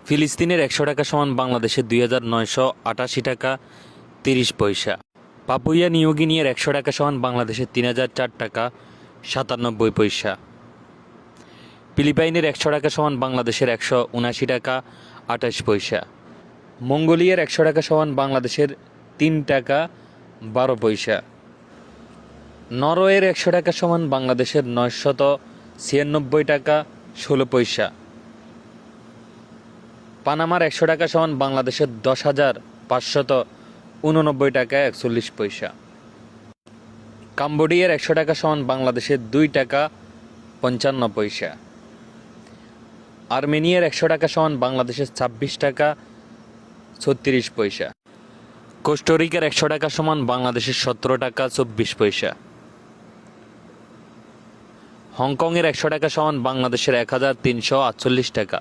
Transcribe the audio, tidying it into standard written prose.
ফিলিস্তিনের ১০০ টাকা সমান বাংলাদেশের ২,৯৮৮ টাকা ৩০ পয়সা। পাপুয়া নিউ গিনির ১০০ টাকা সমান বাংলাদেশের ৩,০০৪ টাকা ৯৭ পয়সা। ফিলিপাইনের ১০০ টাকা সমান বাংলাদেশের ১৭৯ টাকা ২৮ পয়সা। মঙ্গোলিয়ার ১০০ টাকা সমান বাংলাদেশের ৩ টাকা ১২ পয়সা। নরওয়ের ১০০ টাকা সমান বাংলাদেশের ৯৯৬ টাকা ১৬ পয়সা। পানামার ১০০ টাকা সমান বাংলাদেশের ১০,৫৮৯ টাকা ৪১ পয়সা। কাম্বোডিয়ার ১০০ টাকা সমান বাংলাদেশের ২ টাকা ৫৫ পয়সা। আর্মেনিয়ার ১০০ টাকা সমান বাংলাদেশের ২৬ টাকা ৩৬ পয়সা। কোস্টারিকার ১০০ টাকা সমান বাংলাদেশের ১৭ টাকা ২৪ পয়সা। হংকংয়ের ১০০ টাকা সমান বাংলাদেশের ১,৩৪৮ টাকা।